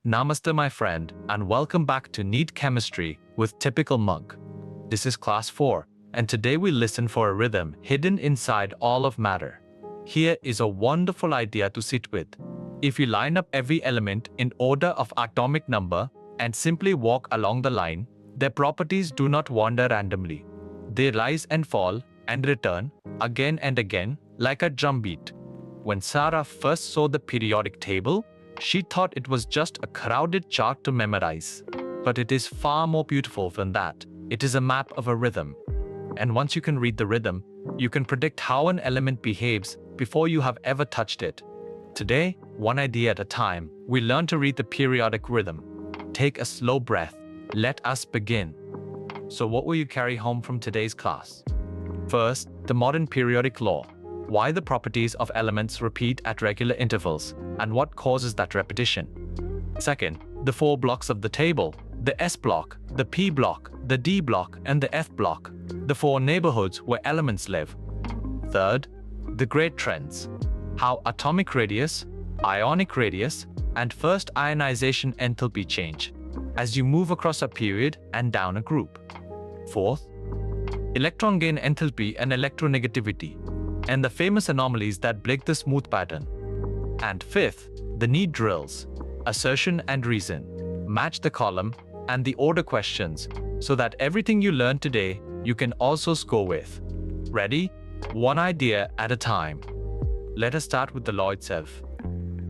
Namaste my friend and welcome back to NEET Chemistry with Typical Mug. This is class 4 and today we listen for a rhythm hidden inside all of matter. Here is a wonderful idea to sit with. If you line up every element in order of atomic number and simply walk along the line, their properties do not wander randomly. They rise and fall and return again and again like a drumbeat. When Sarah first saw the periodic table, she thought it was just a crowded chart to memorize. But it is far more beautiful than that. It is a map of a rhythm. And once you can read the rhythm, you can predict how an element behaves before you have ever touched it. Today, one idea at a time, we learn to read the periodic rhythm. Take a slow breath. Let us begin. So what will you carry home from today's class? First, the modern periodic law. Why the properties of elements repeat at regular intervals, and what causes that repetition. Second, the 4 blocks of the table, the S block, the P block, the D block, and the F block, the 4 neighborhoods where elements live. Third, the great trends, how atomic radius, ionic radius, and first ionization enthalpy change as you move across a period and down a group. Fourth, electron gain enthalpy and electronegativity, and the famous anomalies that break the smooth pattern. And fifth, the NEET drills, assertion and reason, match the column and the order questions so that everything you learned today you can also score with. Ready? One idea at a time. Let us start with the law itself.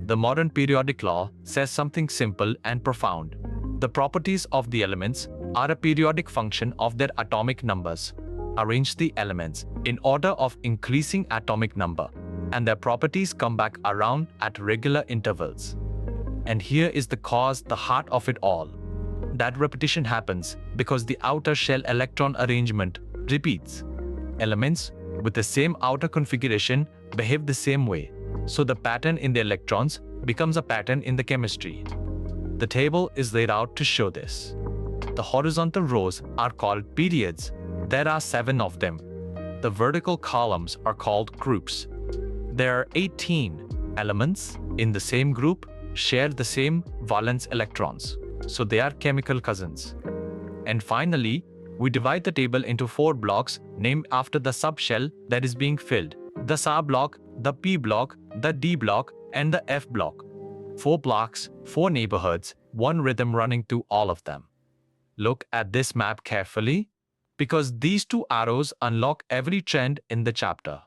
The modern periodic law says something simple and profound. The properties of the elements are a periodic function of their atomic numbers. Arrange the elements in order of increasing atomic number, and their properties come back around at regular intervals. And here is the cause, the heart of it all. That repetition happens because the outer shell electron arrangement repeats. Elements with the same outer configuration behave the same way, so the pattern in the electrons becomes a pattern in the chemistry. The table is laid out to show this. The horizontal rows are called periods. There are 7 of them. The vertical columns are called groups. There are 18 elements in the same group, share the same valence electrons, so they are chemical cousins. And finally, we divide the table into 4 blocks named after the subshell that is being filled: the S block, the P block, the D block, and the F block. 4 blocks, 4 neighborhoods, 1 rhythm running through all of them. Look at this map carefully, because these 2 arrows unlock every trend in the chapter.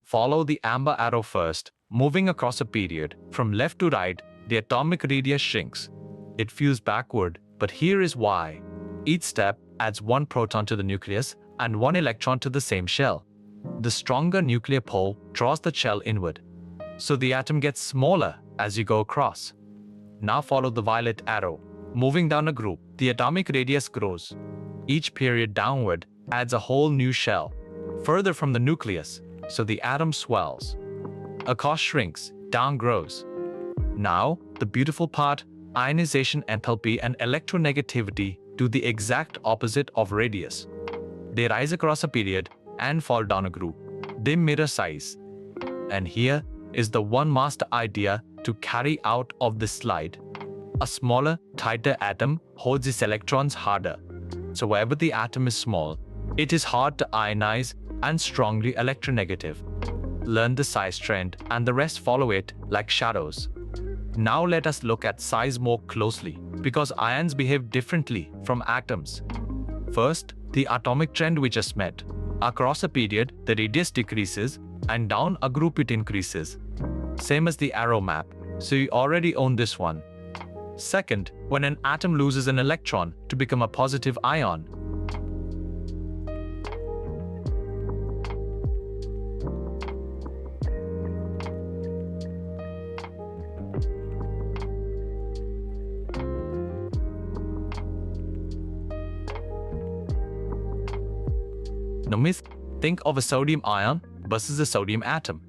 Follow the amber arrow first, moving across a period. From left to right, the atomic radius shrinks. It feels backward, but here is why. Each step adds 1 proton to the nucleus and 1 electron to the same shell. The stronger nuclear pole draws the shell inward, so the atom gets smaller as you go across. Now follow the violet arrow. Moving down a group, the atomic radius grows. Each period downward adds a whole new shell, further from the nucleus, so the atom swells. Across shrinks, down grows. Now, the beautiful part, ionization enthalpy and electronegativity do the exact opposite of radius. They rise across a period and fall down a group. They mirror size. And here is the one master idea to carry out of this slide. A smaller, tighter atom holds its electrons harder. So wherever the atom is small, it is hard to ionize and strongly electronegative. Learn the size trend and the rest follow it like shadows. Now let us look at size more closely, because ions behave differently from atoms. First, the atomic trend we just met. Across a period, the radius decreases, and down a group it increases. Same as the arrow map, so you already own this one. Second, when an atom loses an electron to become a positive ion. Now think of a sodium ion versus a sodium atom.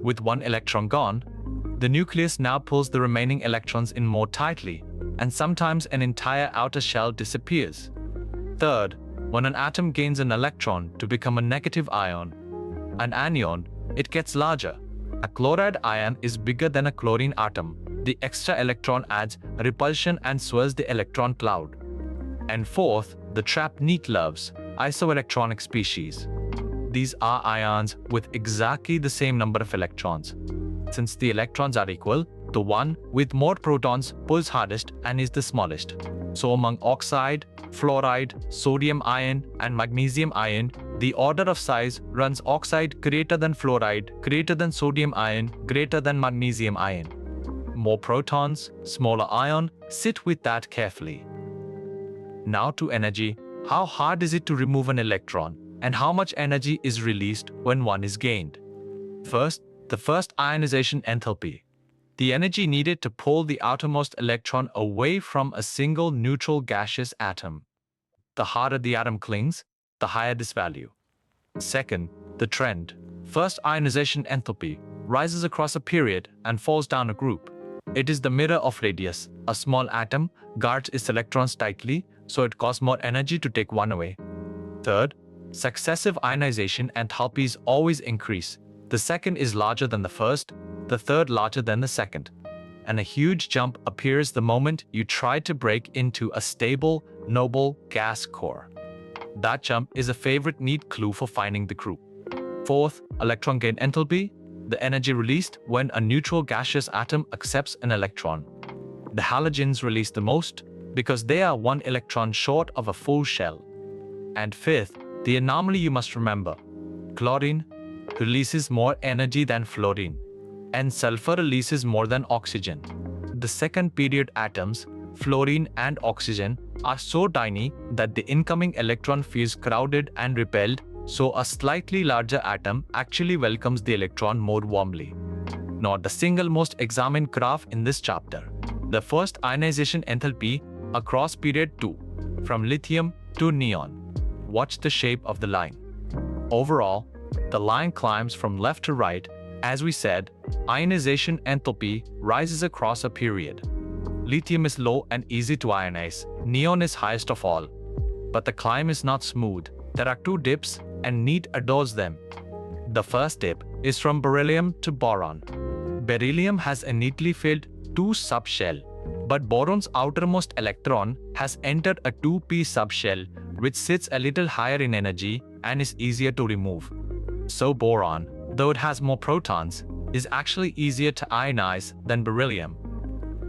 With 1 electron gone, the nucleus now pulls the remaining electrons in more tightly, and sometimes an entire outer shell disappears. Third, when an atom gains an electron to become a negative ion, an anion, it gets larger. A chloride ion is bigger than a chlorine atom, The extra electron adds repulsion and swirls the electron cloud. And fourth, the trapped NEET loves, isoelectronic species. These are ions with exactly the same number of electrons. Since the electrons are equal, the one with more protons pulls hardest and is the smallest. So among oxide, fluoride, sodium ion, and magnesium ion, the order of size runs oxide greater than fluoride, greater than sodium ion, greater than magnesium ion. More protons, smaller ion, sit with that carefully. Now to energy. How hard is it to remove an electron, and how much energy is released when one is gained? First, the first ionization enthalpy. The energy needed to pull the outermost electron away from a single neutral gaseous atom. The harder the atom clings, the higher this value. Second, the trend. First ionization enthalpy rises across a period and falls down a group. It is the mirror of radius. A small atom guards its electrons tightly, so it costs more energy to take one away. Third, successive ionization enthalpies always increase. The second is larger than the first, the third larger than the second. And a huge jump appears the moment you try to break into a stable, noble gas core. That jump is a favorite NEET clue for finding the group. Fourth, electron gain enthalpy, the energy released when a neutral gaseous atom accepts an electron. The halogens release the most because they are one electron short of a full shell. And fifth, the anomaly you must remember. Chlorine releases more energy than fluorine, and sulfur releases more than oxygen. The second period atoms, fluorine and oxygen, are so tiny that the incoming electron feels crowded and repelled, so a slightly larger atom actually welcomes the electron more warmly. Not the single most examined graph in this chapter. The first ionization enthalpy across period 2, from lithium to neon. Watch the shape of the line. Overall, the line climbs from left to right. As we said, ionization enthalpy rises across a period. Lithium is low and easy to ionize. Neon is highest of all. But the climb is not smooth. There are two dips, and NEET adores them. The first dip is from beryllium to boron. Beryllium has a neatly filled 2 subshell, but boron's outermost electron has entered a 2p subshell, which sits a little higher in energy and is easier to remove. So boron, though it has more protons, is actually easier to ionize than beryllium.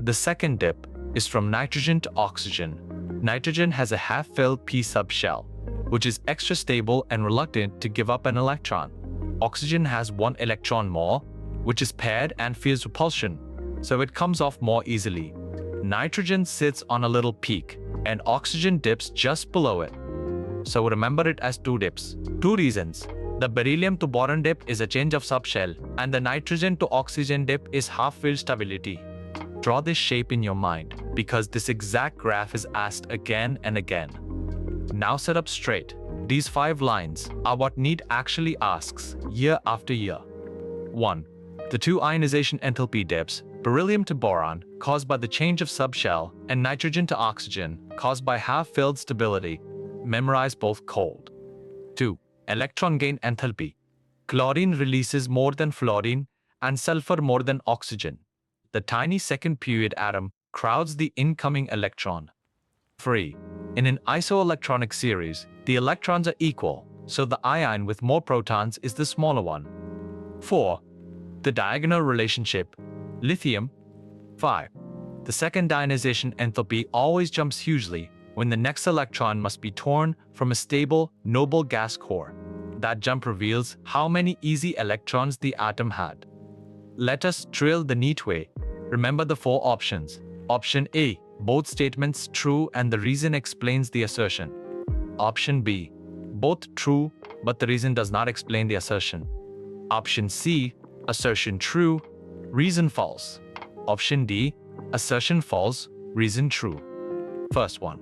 The second dip is from nitrogen to oxygen. Nitrogen has a half-filled p subshell, which is extra stable and reluctant to give up an electron. Oxygen has 1 electron more, which is paired and feels repulsion, so it comes off more easily. Nitrogen sits on a little peak, and oxygen dips just below it. So remember it as 2 dips. 2 reasons. The beryllium to boron dip is a change of subshell, and the nitrogen to oxygen dip is half-filled stability. Draw this shape in your mind, because this exact graph is asked again and again. Now sit up straight. These 5 lines are what NEET actually asks year after year. 1. The 2 ionization enthalpy dips, beryllium to boron, caused by the change of subshell, and nitrogen to oxygen, caused by half-filled stability. Memorize both cold. 2. Electron gain enthalpy. Chlorine releases more than fluorine, and sulfur more than oxygen. The tiny second period atom crowds the incoming electron. 3. In an isoelectronic series, the electrons are equal, so the ion with more protons is the smaller one. 4. The diagonal relationship. Lithium. 5. The second ionization enthalpy always jumps hugely when the next electron must be torn from a stable, noble gas core. That jump reveals how many easy electrons the atom had. Let us drill the NEET way. Remember the 4 options. Option A, both statements true and the reason explains the assertion. Option B, both true, but the reason does not explain the assertion. Option C, assertion true, reason false. Option D, assertion false, reason true. First one.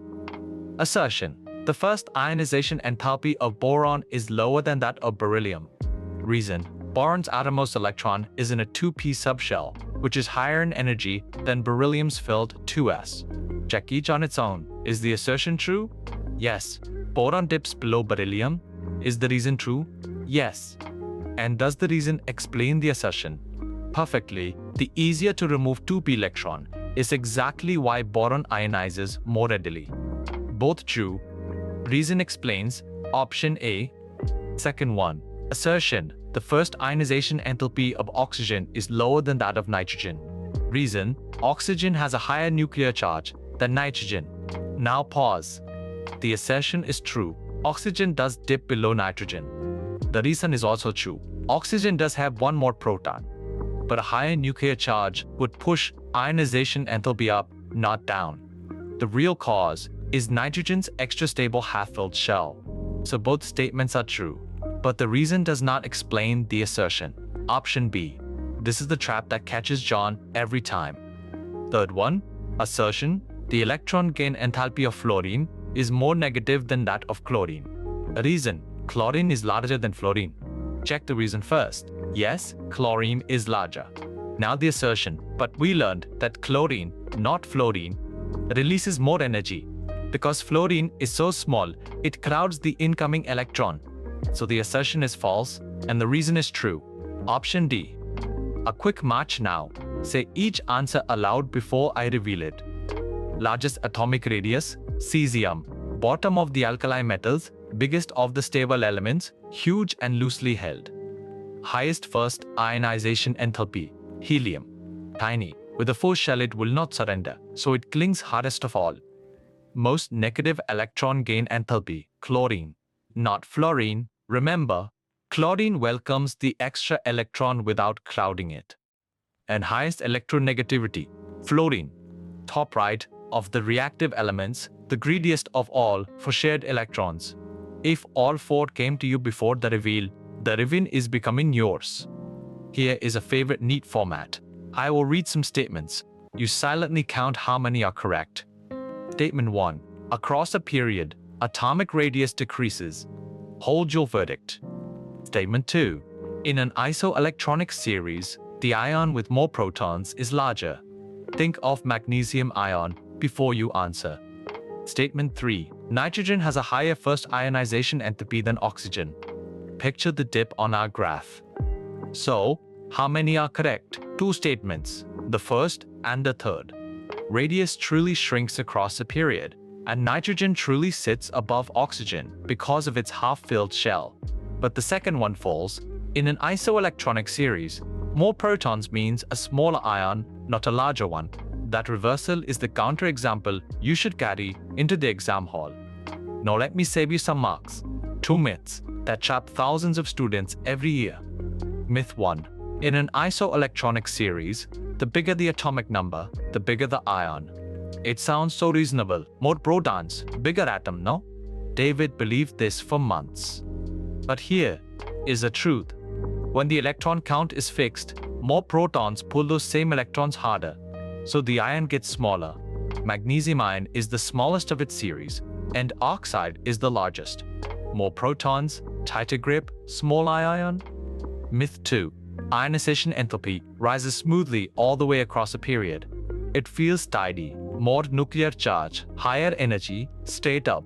Assertion. The first ionization enthalpy of boron is lower than that of beryllium. Reason. Boron's outermost electron is in a 2p subshell, which is higher in energy than beryllium's filled 2s. Check each on its own. Is the assertion true? Yes. Boron dips below beryllium. Is the reason true? Yes. And does the reason explain the assertion? perfectly, the easier to remove 2p electron is exactly why boron ionizes more readily. Both true. Reason explains. Option A. Second one. Assertion. The first ionization enthalpy of oxygen is lower than that of nitrogen. Reason. Oxygen has a higher nuclear charge than nitrogen. Now pause. The assertion is true. Oxygen does dip below nitrogen. The reason is also true. Oxygen does have one more proton, but a higher nuclear charge would push ionization enthalpy up, not down. The real cause is nitrogen's extra stable half-filled shell. So both statements are true, but the reason does not explain the assertion. Option B. This is the trap that catches John every time. Third one. Assertion. The electron gain enthalpy of fluorine is more negative than that of chlorine. Reason. Chlorine is larger than fluorine. Check the reason first. Yes, chlorine is larger. Now the assertion. But we learned that chlorine, not fluorine, releases more energy. Because fluorine is so small, it crowds the incoming electron. So the assertion is false, and the reason is true. Option D. A quick match now. Say each answer aloud before I reveal it. Largest atomic radius, cesium. Bottom of the alkali metals, biggest of the stable elements, huge and loosely held. Highest first ionization enthalpy, helium. Tiny. With a full shell it will not surrender, so it clings hardest of all. Most negative electron gain enthalpy, chlorine. Not fluorine. Remember, chlorine welcomes the extra electron without crowding it. And highest electronegativity, fluorine. Top right of the reactive elements, the greediest of all for shared electrons. If all four came to you before the reveal is becoming yours. Here is a favorite NEET format. I will read some statements. You silently count how many are correct. Statement 1. Across a period, atomic radius decreases. Hold your verdict. Statement 2. In an isoelectronic series, the ion with more protons is larger. Think of magnesium ion before you answer. Statement 3. Nitrogen has a higher first ionization enthalpy than oxygen. Picture the dip on our graph. So, how many are correct? Two statements, the first and the third. Radius truly shrinks across a period, and nitrogen truly sits above oxygen because of its half-filled shell. But the second one falls. In an isoelectronic series, more protons means a smaller ion, not a larger one. That reversal is the counterexample you should carry into the exam hall. Now let me save you some marks. 2 myths that trap thousands of students every year. Myth 1. In an isoelectronic series, the bigger the atomic number, the bigger the ion. It sounds so reasonable. More protons, bigger atom, no? David believed this for months. But here is the truth. When the electron count is fixed, more protons pull those same electrons harder, so the ion gets smaller. Magnesium ion is the smallest of its series, and oxide is the largest. More protons, tighter grip, small ion. Myth 2. Ionization enthalpy rises smoothly all the way across a period. It feels tidy, more nuclear charge, higher energy, straight up.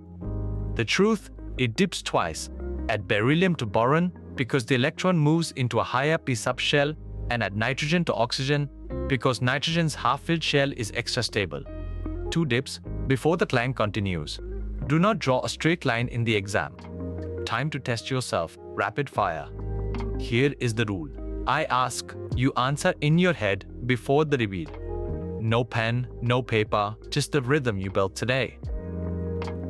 The truth, it dips twice, at beryllium to boron because the electron moves into a higher p subshell, and at nitrogen to oxygen because nitrogen's half-filled shell is extra stable. 2 dips before the climb continues. Do not draw a straight line in the exam. Time to test yourself, rapid fire. Here is the rule. I ask, you answer in your head before the reveal. No pen, no paper, just the rhythm you built today.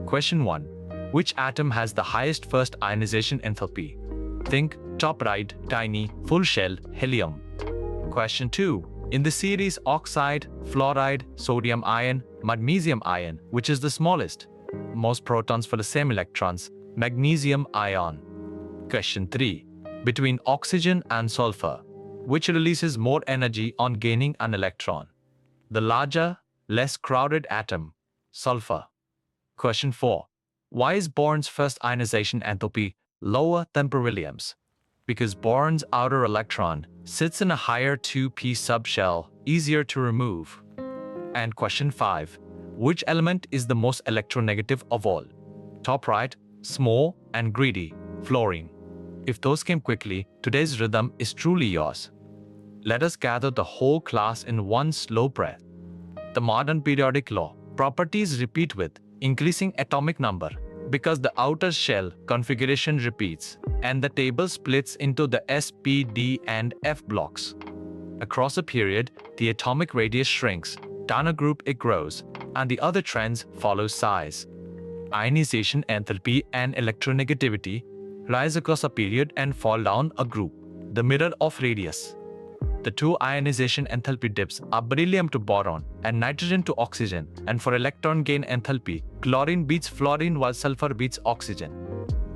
Question 1. Which atom has the highest first ionization enthalpy? Think top right, tiny, full shell, helium. Question 2. In the series oxide, fluoride, sodium ion, magnesium ion, which is the smallest? Most protons for the same electrons, magnesium ion. Question 3. Between oxygen and sulfur, which releases more energy on gaining an electron? The larger, less crowded atom, sulfur. Question 4. Why is boron's first ionization enthalpy lower than beryllium's? Because boron's outer electron sits in a higher 2p subshell, easier to remove. And question 5. Which element is the most electronegative of all? Top right, small and greedy, fluorine. If those came quickly, today's rhythm is truly yours. let us gather the whole class in one slow breath. The modern periodic law properties repeat with increasing atomic number because the outer shell configuration repeats and the table splits into the S, P, D, and F blocks. Across a period, the atomic radius shrinks, down a group it grows, and the other trends follow size. Ionization, enthalpy, and electronegativity rise across a period and fall down a group, the mirror of radius. The two ionization enthalpy dips are beryllium to boron and nitrogen to oxygen, and for electron gain enthalpy, chlorine beats fluorine while sulfur beats oxygen.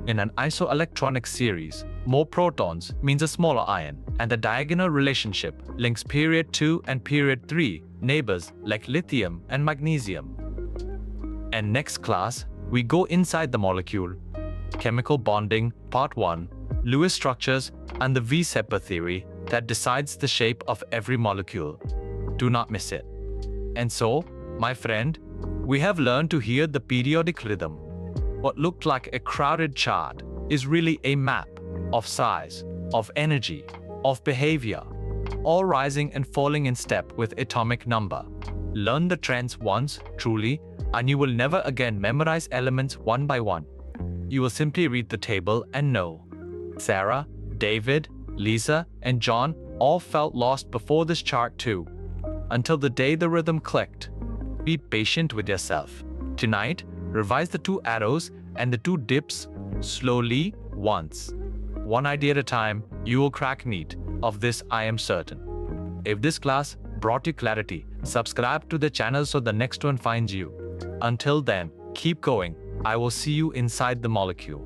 In an isoelectronic series, more protons means a smaller ion, and the diagonal relationship links period 2 and period 3 neighbors like lithium and magnesium. And next class, we go inside the molecule. Chemical bonding, part 1, Lewis structures, and the V-separ theory that decides the shape of every molecule. Do not miss it. And so, my friend, we have learned to hear the periodic rhythm. What looked like a crowded chart is really a map of size, of energy, of behavior, all rising and falling in step with atomic number. Learn the trends once, truly, and you will never again memorize elements one by one. You will simply read the table and know. Sarah, David, Lisa, and John all felt lost before this chart too, until the day the rhythm clicked. Be patient with yourself. Tonight, revise the two arrows and the two dips slowly once. One idea at a time, you will crack NEET. Of this I am certain. If this class brought you clarity, subscribe to the channel so the next one finds you. Until then, keep going. I will see you inside the molecule.